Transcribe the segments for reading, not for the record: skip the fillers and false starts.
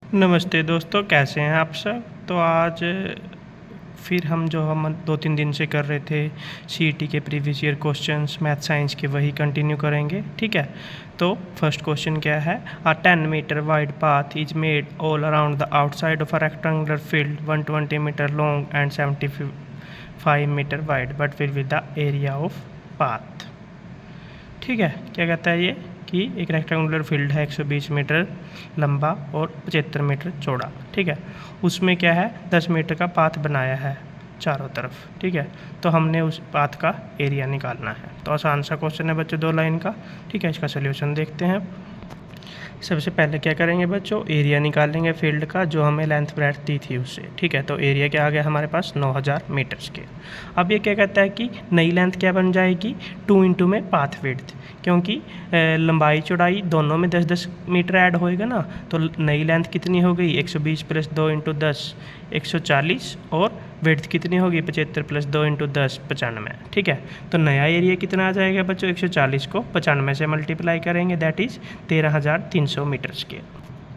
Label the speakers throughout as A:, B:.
A: नमस्ते दोस्तों, कैसे हैं आप सब। तो आज फिर हम 2-3 दिन से कर रहे थे सीईटी के previous year questions math science के, वही कंटिन्यू करेंगे। ठीक है, तो फर्स्ट क्वेश्चन क्या है। A 10 metre wide path is made all around the outside of a rectangular field 120 metre long and 75 metre wide but will with the area of path. ठीक है, क्या कहता है ये कि एक रेक्टेंगुलर फील्ड है 120 मीटर लंबा और 75 मीटर चौड़ा। ठीक है, उसमें क्या है 10 मीटर का पाथ बनाया है चारों तरफ। ठीक है, तो हमने उस पाथ का एरिया निकालना है। तो आसान सा क्वेश्चन है बच्चों, 2 लाइन का। ठीक है, इसका सोल्यूशन देखते हैं। सबसे पहले क्या करेंगे बच्चों, एरिया निकालेंगे फील्ड का जो हमें लेंथ ब्रेड्थ दी थी उससे। ठीक है, तो एरिया क्या आ गया हमारे पास 9000 मीटर स्क्वायर। अब ये क्या कहता है कि नई लेंथ क्या बन जाएगी 2 इंटू में पाथ विड्थ, क्योंकि लंबाई चौड़ाई दोनों में 10-10 मीटर ऐड होएगा ना। तो नई लेंथ कितनी हो गई 120 प्लस 2 इंटू 10 140, और विड्थ कितनी होगी 75 प्लस 2 इंटू 10 95। ठीक है, तो नया एरिया कितना आ जाएगा बच्चों 140 को 95 से मल्टीप्लाई करेंगे, दैट इज़ 13,300 मीटर स्क्वायर।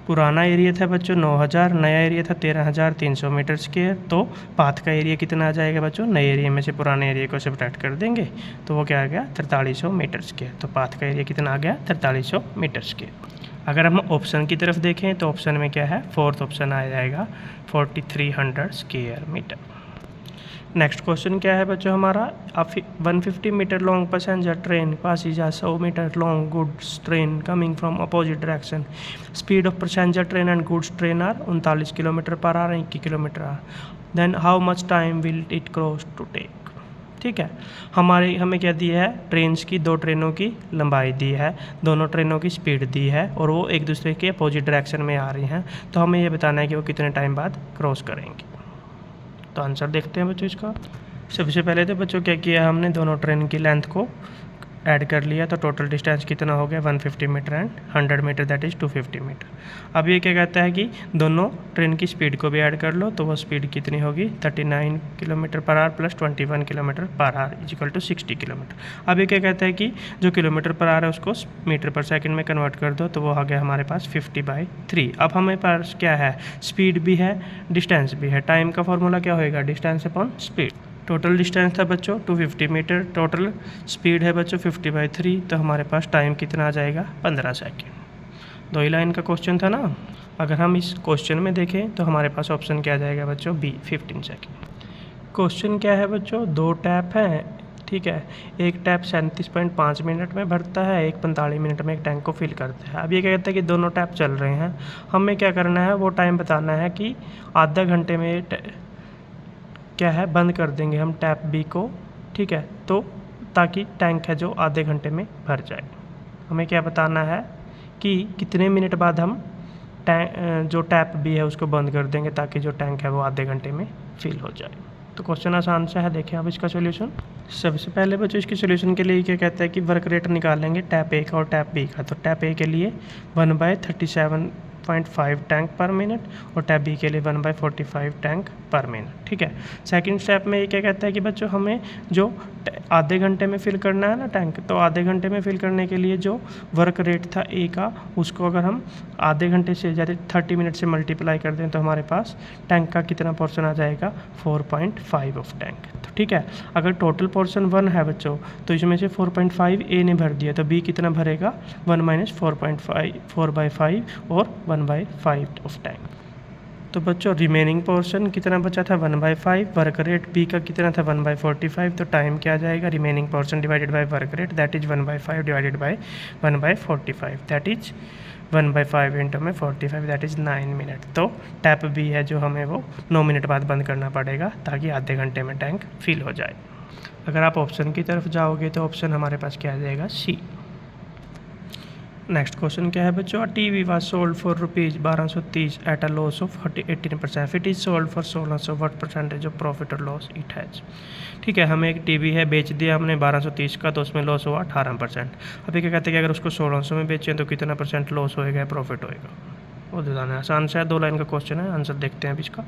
A: पुराना एरिया था बच्चों 9000, नया एरिया था 13,300 मीटर स्क्वायर। तो पाथ का एरिया कितना आ जाएगा बच्चों, नए एरिया में से पुराने एरिया को सब्ट्रैक्ट कर देंगे तो वो क्या आ गया 4300 मीटर स्क्वायर। तो पाथ का एरिया कितना आ गया 4300 मीटर स्क्वायर। अगर हम ऑप्शन की तरफ देखें तो ऑप्शन में क्या है, फोर्थ ऑप्शन आ जाएगा 4300 स्क्वायर मीटर। नेक्स्ट क्वेश्चन क्या है बच्चों हमारा, 150 metre long passenger train passes a 100 metre long goods train coming from opposite direction. Speed of passenger train and goods train are 39 kilometre per hour 21 kilometre are. Then how much time will it cross to take. ठीक है, हमें क्या दी है, trains की 2 ट्रेनों की लंबाई दी है, दोनों ट्रेनों की स्पीड दी है और वो एक दूसरे के अपोजिट डायरेक्शन में आ रही हैं। तो हमें ये बताना है कि वो कितने टाइम बाद क्रॉस करेंगे। तो आंसर देखते हैं बच्चों इसका। सबसे पहले तो बच्चों क्या किया, हमने दोनों ट्रेन की लेंथ को ऐड कर लिया, तो टोटल डिस्टेंस कितना हो गया 150 metre and 100 metre, that is 250 metre. अब ये क्या कहता है कि दोनों ट्रेन की स्पीड को भी ऐड कर लो, तो वो स्पीड कितनी होगी 39 kilometre per hour plus 21 kilometre per hour is equal to 60 kilometre. अब ये क्या कहता है कि जो किलोमीटर पर आवर है उसको मीटर पर सेकेंड में कन्वर्ट कर दो, तो वो आ गया हमारे पास 50/3। अब हमें पास क्या है, स्पीड भी है डिस्टेंस भी है। टाइम का फॉर्मूला क्या होएगा, distance upon speed. Total distance था बच्चों 250 मीटर, टोटल स्पीड है बच्चों 50/3, तो हमारे पास टाइम कितना आ जाएगा 15 सेकेंड। 2 ही लाइन का क्वेश्चन था ना। अगर हम इस क्वेश्चन में देखें तो हमारे पास ऑप्शन क्या आ जाएगा बच्चों बी 15 सेकेंड। क्वेश्चन क्या है बच्चों, 2 टैप हैं। ठीक है, एक टैप 37.5 मिनट में भरता है, एक 45 मिनट में एक टैंक को फिल करता है। अब ये क्या कहता है कि दोनों टैप चल रहे हैं, हमें क्या करना है वो टाइम बताना है कि आधा घंटे में क्या है बंद कर देंगे हम टैप बी को। ठीक है, तो ताकि टैंक है जो आधे घंटे में भर जाए। हमें क्या बताना है कि कितने मिनट बाद हम जो टैप बी है उसको बंद कर देंगे ताकि जो टैंक है वो आधे घंटे में फिल हो जाए। तो क्वेश्चन आसान सा है, देखें अब इसका सोल्यूशन। सबसे पहले बच्चों इसके सोल्यूशन के लिए क्या कहता है कि वर्क रेट निकालेंगे टैप ए का और टैप बी का। तो टैप ए के लिए 1/37.5 टैंक पर मिनट और टैप बी के लिए 1/45 टैंक पर मिनट। ठीक है, सेकंड स्टेप में ये क्या कहता है कि बच्चों हमें जो आधे घंटे में फिल करना है ना टैंक, तो आधे घंटे में फिल करने के लिए जो वर्क रेट था ए का उसको अगर हम आधे घंटे से ज़्यादा 30 मिनट से मल्टीप्लाई कर दें तो हमारे पास टैंक का कितना पोर्शन आ जाएगा 4.5 ऑफ टैंक। तो ठीक है, अगर टोटल पोर्शन 1 है बच्चों तो इसमें से 4.5 ए ने भर दिया, तो बी कितना भरेगा 1 - 4.5 4/5 और 1/5 ऑफ टैंक। तो बच्चों रिमेनिंग पोर्शन कितना बचा था 1/5, वर्क रेट बी का कितना था 1/45, तो टाइम क्या आ जाएगा remaining portion divided by work rate, that is 1/5 divided by 1/45, that is 1/5 into में 45, दैट इज़ 9 मिनट। तो टैप बी है जो हमें वो 9 मिनट बाद बंद करना पड़ेगा ताकि आधे घंटे में टैंक फिल हो जाए। अगर आप ऑप्शन की तरफ जाओगे तो ऑप्शन हमारे पास क्या आ जाएगा सी। नेक्स्ट क्वेश्चन क्या है बच्चों, TV was sold for rupees 1230 at a loss of 18%, it is sold for 1600, what percentage of profit और लॉस इट हैज़। ठीक है, हमें एक टीवी है बेच दिया हमने 1230 का, तो उसमें लॉस हुआ 18%। अभी क्या कहते हैं कि अगर उसको 1600 में बेचें तो कितना परसेंट लॉस होएगा प्रॉफिट होएगा, वो बताना है। आसान सा है, 2 लाइन का क्वेश्चन है, आंसर देखते हैं अब इसका।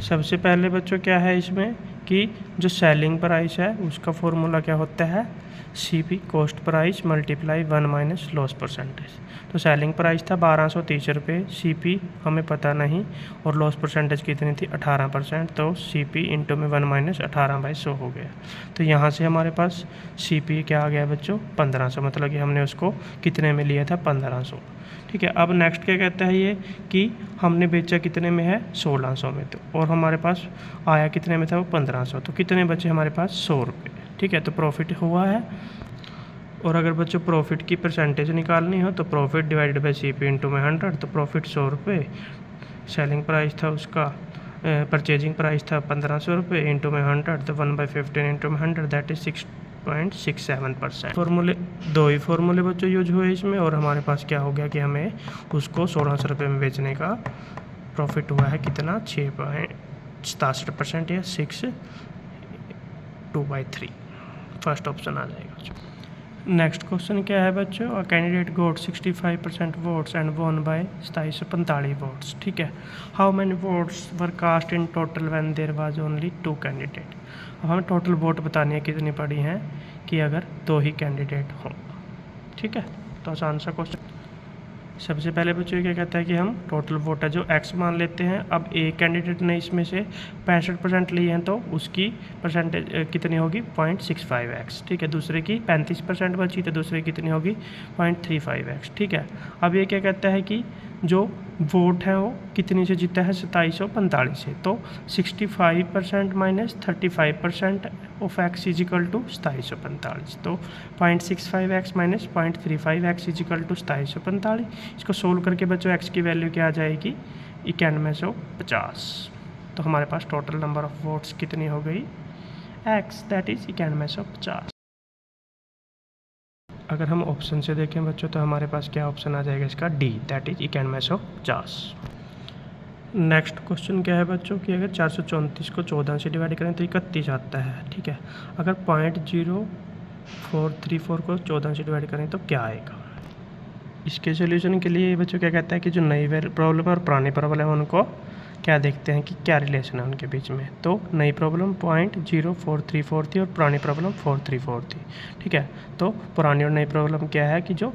A: सबसे पहले बच्चों क्या है इसमें कि जो सेलिंग प्राइस है उसका फॉर्मूला क्या होता है, CP cost price multiply 1 minus loss percentage. तो सेलिंग प्राइस था 1230 रुपये, CP हमें पता नहीं, और लॉस परसेंटेज कितनी थी 18%, तो CP इंटू में 1 माइनस 18/100 हो गया। तो यहाँ से हमारे पास CP क्या आ गया बच्चों 1500, मतलब कि हमने उसको कितने में लिया था 1500। ठीक है, अब नेक्स्ट क्या कहता है ये कि हमने बेचा कितने में है 1600 में, तो और हमारे पास आया कितने में था वो 1500, तो कितने बचे हमारे पास 100 रुपये। ठीक है, तो प्रॉफिट हुआ है। और अगर बच्चों प्रॉफिट की परसेंटेज निकालनी हो तो profit divided by CP into में 100, तो प्रॉफिट 100 रुपये, सेलिंग प्राइस था उसका परचेजिंग प्राइस था 1500 रुपये इंटू में 100, तो 1/15 इंटू में 100 दैट इज़ 6.67%। फॉर्मूले 2 ही फॉर्मूले बच्चों यूज हुए इसमें, और हमारे पास क्या हो गया कि हमें उसको 1600 रुपये में बेचने का प्रॉफिट हुआ है कितना 6.67% या 6/2/3, फर्स्ट ऑप्शन आ जाएगा। नेक्स्ट क्वेश्चन क्या है बच्चों, a candidate got 65% votes and won by 2745 votes. ठीक है, how many votes were cast in total when there was only 2 candidate. अब हमें टोटल वोट बतानी है कितनी पड़ी हैं कि अगर 2 ही कैंडिडेट हों। ठीक है, तो आसान सा क्वेश्चन। सबसे पहले बच्चों क्या कहता है कि हम टोटल वोट है जो x मान लेते हैं। अब एक कैंडिडेट ने इसमें से 65% लिए हैं तो उसकी परसेंटेज कितनी होगी 0.65x। ठीक है, दूसरे की 35% बची तो दूसरे की कितनी होगी 0.35x। ठीक है, अब ये क्या कहता है कि जो वोट है वो कितनी से जीता है 2745 से, तो 65% minus 35% of x is equal to 2745, तो 0.65x minus 0.35x is equal to 2745। इसको सोल्व करके बच्चों x की वैल्यू क्या आ जाएगी 9150। तो हमारे पास टोटल नंबर ऑफ वोट्स कितनी हो गई x, दैट इज 9150। अगर हम ऑप्शन से देखें बच्चों तो हमारे पास क्या ऑप्शन आ जाएगा इसका D, that is 9150। Next question क्या है बच्चों कि अगर 434 को 14 से डिवाइड करें तो 31 आता है। ठीक है, अगर 0.0434 को 14 से डिवाइड करें तो क्या आएगा। इसके सोल्यूशन के लिए बच्चों क्या कहता है कि जो नई प्रॉब्लम है और पुरानी प्रॉब्लम है उनको क्या देखते हैं कि क्या रिलेशन है उनके बीच में। तो नई प्रॉब्लम 0.0434 थी और पुरानी प्रॉब्लम 434 थी। ठीक है, तो पुरानी और नई प्रॉब्लम क्या है कि जो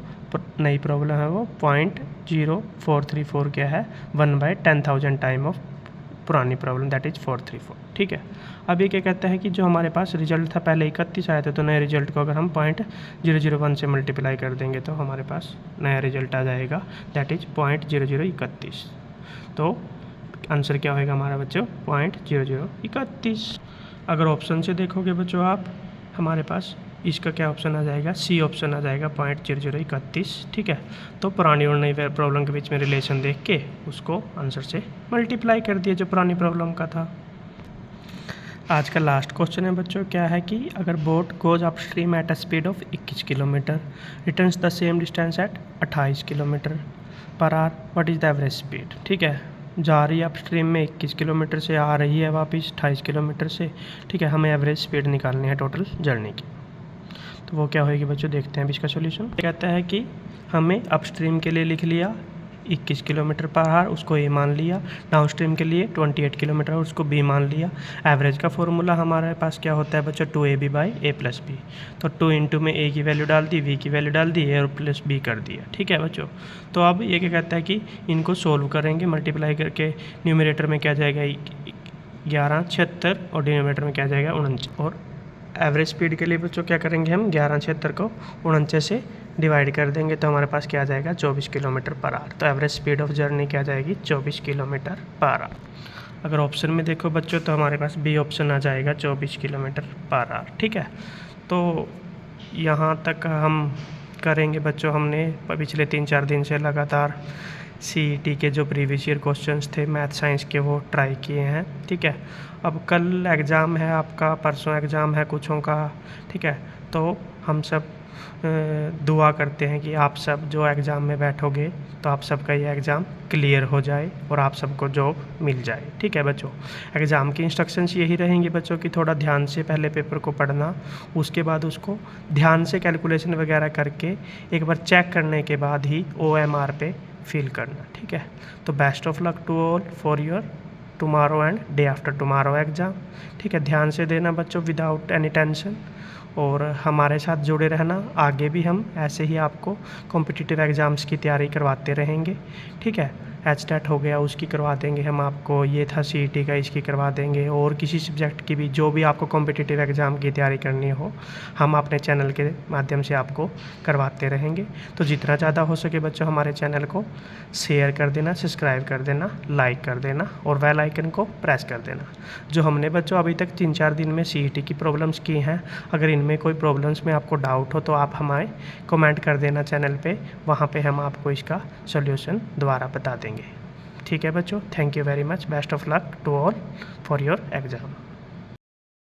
A: नई प्रॉब्लम है वो 0.0434 क्या है 1/10,000 टाइम ऑफ पुरानी प्रॉब्लम, दैट इज़ 434। ठीक है, अब ये क्या कहता है कि जो हमारे पास रिजल्ट था पहले 31 आया था, तो नए रिजल्ट को अगर हम 0.001 से मल्टीप्लाई कर देंगे तो हमारे पास नया रिजल्ट आ जाएगा, दैट इज़ 0.0031। तो आंसर क्या होएगा हमारा बच्चों 0.0031। अगर ऑप्शन से देखोगे बच्चों आप, हमारे पास इसका क्या ऑप्शन आ जाएगा, सी ऑप्शन आ जाएगा 0.0031। ठीक है, तो पुरानी और नई प्रॉब्लम के बीच में रिलेशन देख के उसको आंसर से मल्टीप्लाई कर दिया जो पुरानी प्रॉब्लम का था। आज का लास्ट क्वेश्चन है बच्चों, क्या है कि अगर boat goes upstream at a speed of 21 kilometre returns the same distance at 28 kilometre per hour, what is the average speed. ठीक है, जा रही है अप स्ट्रीम में 21 किलोमीटर से, आ रही है वापस 28 किलोमीटर से। ठीक है, हमें एवरेज स्पीड निकालनी है टोटल जर्नी की, तो वो क्या होगी बच्चों देखते हैं अभी इसका सोल्यूशन। कहता है कि हमें अप स्ट्रीम के लिए लिख लिया 21 किलोमीटर पर आवर, उसको ए मान लिया। डाउन स्ट्रीम के लिए 28 किलोमीटर, उसको बी मान लिया। एवरेज का फॉर्मूला हमारे पास क्या होता है बच्चों 2ab by a plus B, तो 2 इंटू में a की वैल्यू डाल दी, b की वैल्यू डाल दी, a और प्लस b कर दिया। ठीक है बच्चों, तो अब ये क्या कहता है कि इनको सोल्व करेंगे मल्टीप्लाई करके। न्यूमरेटर में क्या जाएगा 1176 और डिनोमिनेटर में क्या जाएगा 49, और एवरेज स्पीड के लिए बच्चों क्या करेंगे हम 1176 को 49 से डिवाइड कर देंगे तो हमारे पास क्या आ जाएगा 24 किलोमीटर पर आवर। तो एवरेज स्पीड ऑफ जर्नी क्या जाएगी 24 किलोमीटर पर आवर। अगर ऑप्शन में देखो बच्चों तो हमारे पास बी ऑप्शन आ जाएगा 24 किलोमीटर पर आवर। ठीक है, तो यहाँ तक हम करेंगे बच्चों। हमने पिछले 3-4 दिन से लगातार CET के जो प्रीवियस ईयर क्वेश्चंस थे मैथ साइंस के वो ट्राई किए हैं। ठीक है, अब कल एग्ज़ाम है आपका, परसों एग्ज़ाम है कुछों का। ठीक है, तो हम सब दुआ करते हैं कि आप सब जो एग्ज़ाम में बैठोगे तो आप सबका ये एग्ज़ाम क्लियर हो जाए और आप सबको जॉब मिल जाए। ठीक है बच्चों, एग्ज़ाम की इंस्ट्रक्शंस यही रहेंगी बच्चों कि थोड़ा ध्यान से पहले पेपर को पढ़ना, उसके बाद उसको ध्यान से कैलकुलेशन वगैरह करके एक बार चेक करने के बाद ही OMR पे फिल करना। ठीक है, तो best of luck to all for your tomorrow and day after tomorrow exam. ठीक है, ध्यान से देना बच्चों, विदाउट एनी टेंशन, और हमारे साथ जुड़े रहना। आगे भी हम ऐसे ही आपको कॉम्पिटिटिव एग्ज़ाम्स की तैयारी करवाते रहेंगे। ठीक है, एचटेट हो गया उसकी करवा देंगे हम आपको, ये था सीईटी का, इसकी करवा देंगे, और किसी सब्जेक्ट की भी जो भी आपको कॉम्पिटिटिव एग्ज़ाम की तैयारी करनी हो हम अपने चैनल के माध्यम से आपको करवाते रहेंगे। तो जितना ज़्यादा हो सके बच्चों हमारे चैनल को शेयर कर देना, सब्सक्राइब कर देना, लाइक कर देना और बेल आइकन को प्रेस कर देना। जो हमने बच्चों अभी तक 3-4 दिन में सीईटी की प्रॉब्लम्स की हैं, अगर इनमें कोई प्रॉब्लम्स में आपको डाउट हो तो आप हमें कमेंट कर देना चैनल पे, वहाँ पे हम आपको इसका सॉल्यूशन दोबारा बता देंगे। ठीक है बच्चों, thank you very much, best of luck to all for your exam.